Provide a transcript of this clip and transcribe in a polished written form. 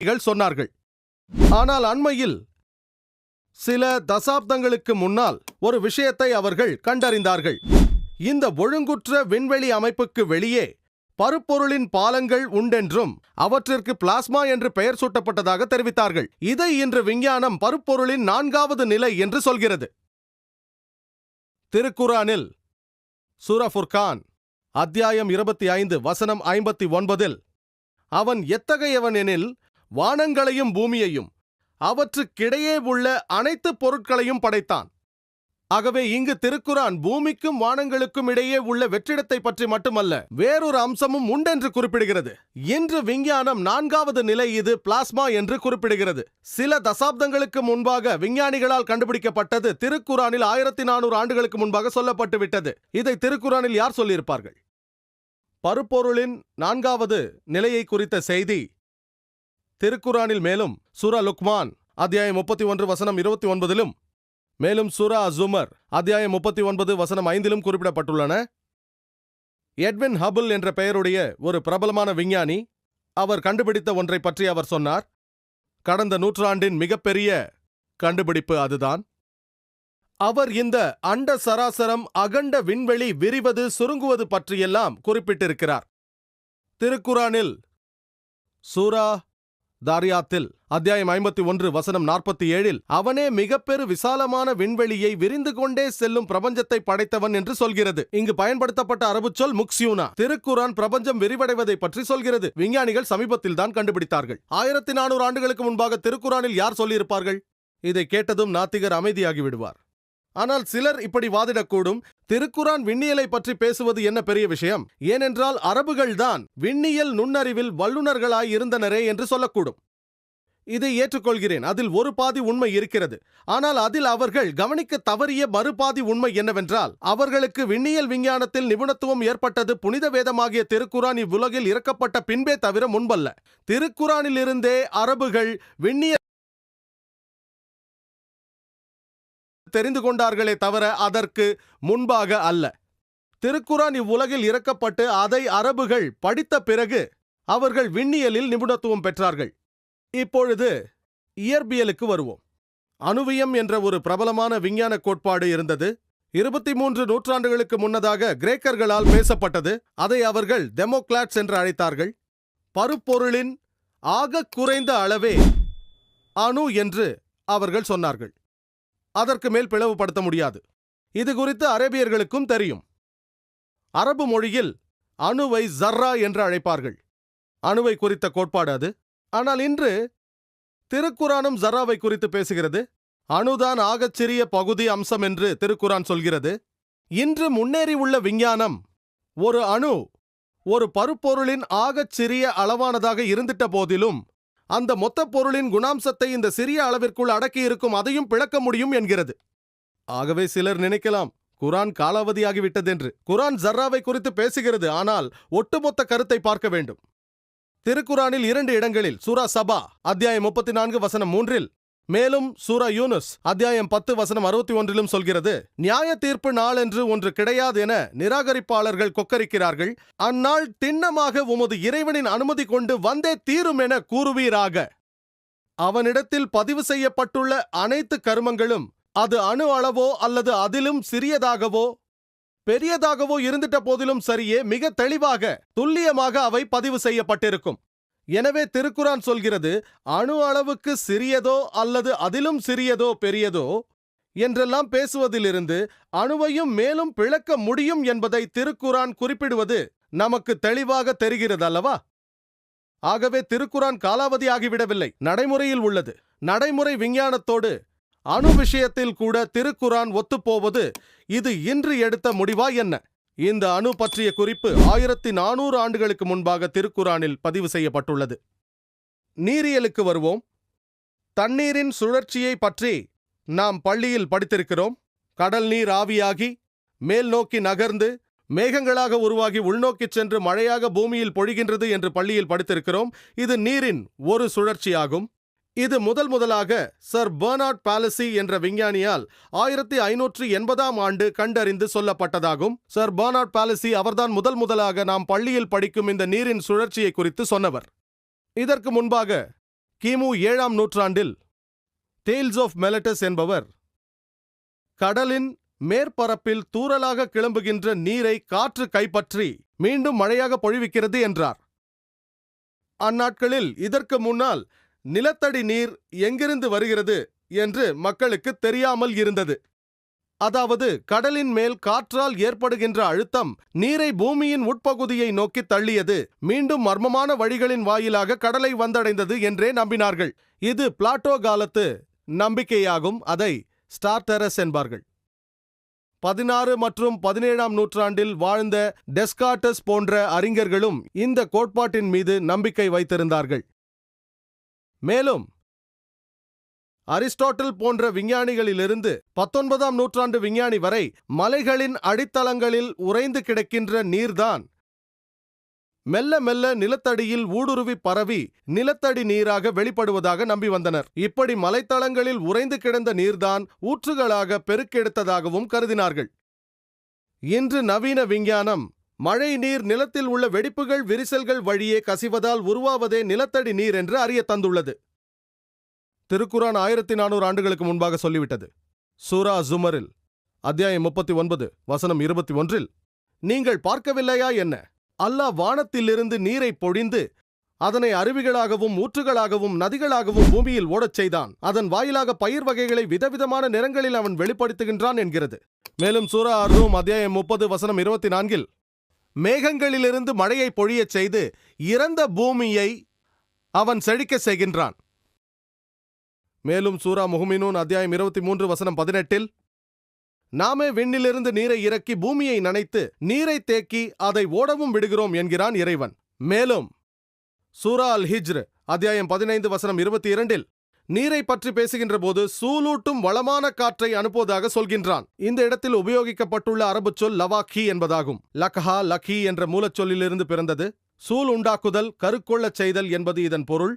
சொன்னார்கள். ஆனால் அண்மையில் சில தசாப்தங்களுக்கு முன்னால் ஒரு விஷயத்தை அவர்கள் கண்டறிந்தார்கள். இந்த ஒழுங்குற்ற விண்வெளி அமைப்புக்கு வெளியே பருப்பொருளின் பாலங்கள் உண்டென்றும் அவற்றிற்கு பிளாஸ்மா என்று பெயர் சூட்டப்பட்டதாக தெரிவித்தார்கள். இதை இன்று விஞ்ஞானம் பருப்பொருளின் 4வது நிலை என்று சொல்கிறது. திருக்குரானில் சூரா ஃபுர்கான் அத்தியாயம் 25 வசனம் 59 அவன் எத்தகையவன் எனில் வானங்களையும் பூமியையும் அவற்றுக்கிடையே உள்ள அனைத்து பொருட்களையும் படைத்தான். ஆகவே இங்கு திருக்குரான் பூமிக்கும் வானங்களுக்கும் இடையே உள்ள வெற்றிடத்தை பற்றி மட்டுமல்ல, வேறொரு அம்சமும் உண்டென்று குறிப்பிடுகிறது. இன்று விஞ்ஞானம் 4வது நிலை இது பிளாஸ்மா என்று குறிப்பிடுகிறது. சில தசாப்தங்களுக்கு முன்பாக விஞ்ஞானிகளால் கண்டுபிடிக்கப்பட்டது திருக்குரானில் 1400 ஆண்டுகளுக்கு முன்பாக சொல்லப்பட்டு விட்டது. இதை திருக்குரானில் யார் சொல்லியிருப்பார்கள்? பருப்பொருளின் 4வது நிலையை குறித்த செய்தி திருக்குரானில் மேலும் சூரா லுக்மான் அத்தியாயம் 31 வசனம் 29 மேலும் சூரா அஸ்-ஸுமர் அத்தியாயம் 39 வசனம் 5 குறிப்பிடப்பட்டுள்ளன. எட்வின் ஹபிள் என்ற பெயருடைய ஒரு பிரபலமான விஞ்ஞானி அவர் கண்டுபிடித்த ஒன்றை பற்றி அவர் சொன்னார். கடந்த நூற்றாண்டின் மிகப்பெரிய கண்டுபிடிப்பு அதுதான். அவர் இந்த அண்ட சராசரம் அகண்ட விண்வெளி விரிவது சுருங்குவது பற்றியெல்லாம் குறிப்பிட்டிருக்கிறார். திருக்குரானில் சூரா தாரியாத்தில் அத்தியாயம் 51 வசனம் 47 அவனே மிகப்பெரு விசாலமான விண்வெளியை விரிந்து கொண்டே செல்லும் பிரபஞ்சத்தை படைத்தவன் என்று சொல்கிறது. இங்கு பயன்படுத்தப்பட்ட அரபு சொல் முக்சியூனா. திருக்குரான் பிரபஞ்சம் விரிவடைவதை பற்றி சொல்கிறது. விஞ்ஞானிகள் சமீபத்தில் தான் கண்டுபிடித்தார்கள். 1400 ஆண்டுகளுக்கு முன்பாக திருக்குரானில் யார் சொல்லியிருப்பார்கள்? இதை கேட்டதும் நாத்திகர் அமைதியாகி விடுவார். ஆனால் சிலர் இப்படி வாதிடக்கூடும், திருக்குரான் விண்ணியலை பற்றி பேசுவது என்ன பெரிய விஷயம், ஏனென்றால் அரபுகள்தான் விண்ணியல் நுண்ணறிவில் வல்லுநர்களாய் இருந்தனரே என்று சொல்லக்கூடும். இதை ஏற்றுக்கொள்கிறேன், அதில் ஒரு பாதி உண்மை இருக்கிறது. ஆனால் அதில் அவர்கள் கவனிக்க தவறிய மறுபாதி உண்மை என்னவென்றால், அவர்களுக்கு விண்ணியல் விஞ்ஞானத்தில் நிபுணத்துவம் ஏற்பட்டது புனித வேதமாகிய திருக்குரான் இவ்வுலகில் இறக்கப்பட்ட பின்பே தவிர முன்பல்ல. திருக்குரானிலிருந்தே அரபுகள் விண்ணியல் தெரிந்து கொண்டார்களே தவிர அதற்கு முன்பாக அல்ல. திருக்குரான் இவ்வுலகில் இறக்கப்பட்டு அதை அரபுகள் படித்த பிறகு அவர்கள் விண்ணியலில் நிபுணத்துவம் பெற்றார்கள். இப்பொழுது இயற்பியலுக்கு வருவோம். அணுவியம் என்ற ஒரு பிரபலமான விஞ்ஞான கோட்பாடு இருந்தது. 23 நூற்றாண்டுகளுக்கு முன்னதாக கிரேக்கர்களால் பேசப்பட்டது. அதை அவர்கள் டெமோக்ராட்ஸ் என்று அழைத்தார்கள். பருப்பொருளின் ஆக குறைந்த அளவே அணு என்று அவர்கள் சொன்னார்கள். அதற்கு மேல் பிளவுபடுத்த முடியாது. இது குறித்து அரேபியர்களுக்கும் தெரியும். அரபு மொழியில் அணுவை ஜர்ரா என்று அழைப்பார்கள். அணுவை குறித்த கோட்பாடு அது. ஆனால் இன்று திருக்குரானும் ஜர்ராவை குறித்து பேசுகிறது. அணுதான் ஆகச் சிறிய பகுதி அம்சம் என்று திருக்குரான் சொல்கிறது. இன்று முன்னேறி உள்ள விஞ்ஞானம் ஒரு அணு ஒரு பருப்பொருளின் ஆகச் சிறிய அளவானதாக இருந்திட்ட போதிலும் அந்த மொத்த பொருளின் குணாம்சத்தை இந்த சிறிய அளவிற்குள் அடக்கியிருக்கும், அதையும் பிளக்க முடியும் என்கிறது. ஆகவே சிலர் நினைக்கலாம் குரான் காலாவதியாகிவிட்டதென்று. குரான் ஜர்ராவை குறித்து பேசுகிறது, ஆனால் ஒட்டுமொத்த கருத்தை பார்க்க வேண்டும். திருக்குரானில் 2 இடங்களில் சூரா சபா அத்தியாயம் 34 வசனம் 3 மேலும் சூரா யூனுஸ் அத்தியாயம் 10 வசனம் 61 சொல்கிறது, நியாய தீர்ப்பு நாள் என்று ஒன்று கிடையாது என நிராகரிப்பாளர்கள் கொக்கரிக்கிறார்கள். அந்நாள் திண்ணமாக உமது இறைவனின் அனுமதி கொண்டு வந்தே தீரும் என கூறுவீராக. அவனிடத்தில் பதிவு செய்யப்பட்டுள்ள அனைத்து கர்மங்களும் அது அணு அளவோ அல்லது அதிலும் சிறியதாகவோ பெரியதாகவோ இருந்திட்ட போதிலும் சரியே, மிக தெளிவாக துல்லியமாக அவை பதிவு செய்யப்பட்டிருக்கும். எனவே திருக்குரான் சொல்கிறது, அணு அளவுக்கு சிறியதோ அல்லது அதிலும் சிறியதோ பெரியதோ என்றெல்லாம் பேசுவதிலிருந்து அணுவையும் மேலும் பிளக்க முடியும் என்பதை திருக்குரான் குறிப்பிடுவது நமக்கு தெளிவாக தெரிகிறது அல்லவா? ஆகவே திருக்குரான் காலாவதியாகிவிடவில்லை, நடைமுறையில் உள்ளது. நடைமுறை விஞ்ஞானத்தோடு அணு விஷயத்தில் கூட திருக்குரான் ஒத்துப்போவது இது இன்று எடுத்த முடிவா என்ன? இந்த அணு பற்றிய குறிப்பு 1400 ஆண்டுகளுக்கு முன்பாக திருக்குரானில் பதிவு செய்யப்பட்டுள்ளது. நீரியலுக்கு வருவோம். தண்ணீரின் சுழற்சியை பற்றி நாம் பள்ளியில் படித்திருக்கிறோம். கடல் நீர் ஆவியாகி மேல் நோக்கி நகர்ந்து மேகங்களாக உருவாகி உள்நோக்கி சென்று மழையாக பூமியில் பொழிகின்றது என்று பள்ளியில் படித்திருக்கிறோம். இது நீரின் ஒரு சுழற்சியாகும். இது முதலாக சர் பெர்னார்ட் பாலசி என்ற விஞ்ஞானியால் 1580ஆம் ஆண்டு கண்டறிந்து சொல்லப்பட்டதாகும். சர் பெர்னார்ட் பாலசி அவர்தான் முதலாக நாம் பள்ளியில் படிக்கும் இந்த நீரின் சுழற்சியை குறித்து சொன்னவர். இதற்கு முன்பாக கிமு 7ஆம் நூற்றாண்டில் தேல்ஸ் ஆஃப் மெலட்டஸ் என்பவர் கடலின் மேற்பரப்பில் தூறலாக கிளம்புகின்ற நீரை காற்று கைப்பற்றி மீண்டும் மழையாக பொழிவிக்கிறது என்றார். அந்நாட்களில் இதற்கு முன்னால் நிலத்தடி நீர் எங்கிருந்து வருகிறது என்று மக்களுக்கு தெரியாமல் இருந்தது. அதாவது கடலின் மேல் காற்றால் ஏற்படுகின்ற அழுத்தம் நீரை பூமியின் உட்பகுதியை நோக்கி தள்ளியது, மீண்டும் மர்மமான வழிகளின் வாயிலாக கடலை வந்தடைந்தது என்றே நம்பினார்கள். இது பிளாட்டோ காலத்து நம்பிக்கையாகும். அதை ஸ்டார் டெரஸ் என்பார்கள். 16 மற்றும் 17ஆம் நூற்றாண்டில் வாழ்ந்த டெஸ்கார்டஸ் போன்ற அறிஞர்களும் இந்த கோட்பாட்டின் மீது நம்பிக்கை வைத்திருந்தார்கள். மேலும் அரிஸ்டாட்டில் போன்ற விஞ்ஞானிகளிலிருந்து 19ஆம் நூற்றாண்டு விஞ்ஞானி வரை மலைகளின் அடித்தளங்களில் உறைந்து கிடக்கின்ற நீர்தான் மெல்ல மெல்ல நிலத்தடியில் ஊடுருவி பரவி நிலத்தடி நீராக வெளிப்படுவதாக நம்பி வந்தனர். இப்படி மலைத்தளங்களில் உறைந்து கிடந்த நீர்தான் ஊற்றுகளாக பெருக்கெடுத்ததாகவும் கருதினார்கள். இன்று நவீன விஞ்ஞானம் மழை நீர் நிலத்தில் உள்ள வெடிப்புகள் விரிசல்கள் வழியே கசிவதால் உருவாவதே நிலத்தடி நீர் என்று அறிய தந்துள்ளது. திருக்குரான் 1400 ஆண்டுகளுக்கு முன்பாக சொல்லிவிட்டது. சூரா ஜுமரில் அத்தியாயம் 39 வசனம் 21, நீங்கள் பார்க்கவில்லையா என்ன? அல்லாஹ் வானத்திலிருந்து நீரை பொழிந்து அதனை அருவிகளாகவும் ஊற்றுகளாகவும் நதிகளாகவும் பூமியில் ஓடச் செய்தான். அதன் வாயிலாக பயிர் வகைகளை விதவிதமான நிறங்களில் அவன் வெளிப்படுத்துகின்றான் என்கிறது. மேலும் சூரா அர்ரூம் அத்தியாயம் 30 வசனம் 24, மேகங்களிலிருந்து மழையை பொழியச் செய்து இறந்த பூமியை அவன் செழிக்க செய்கின்றான். மேலும் சூரா முஹ்மினூன் அத்தியாயம் 23 வசனம் 18, நாமே விண்ணிலிருந்து நீரை இறக்கி பூமியை நனைத்து நீரை தேக்கி அதை ஓடவும் விடுகிறோம் என்கிறான் இறைவன். மேலும் சூரா அல் ஹிஜ்ர் அத்தியாயம் 15 வசனம் 22, நீரை பற்றி பேசுகின்ற போது சூலூட்டும் வளமான காற்றை அனுப்புவதாக சொல்கின்றான். இந்த இடத்தில் உபயோகிக்கப்பட்டுள்ள அரபு சொல் லவாக்கி என்பதாகும். லக்ஹா லக்கி என்ற மூலச்சொல்லிலிருந்து பிறந்தது. சூல் உண்டாக்குதல், கருக்கொள்ளச் செய்தல் என்பது இதன் பொருள்.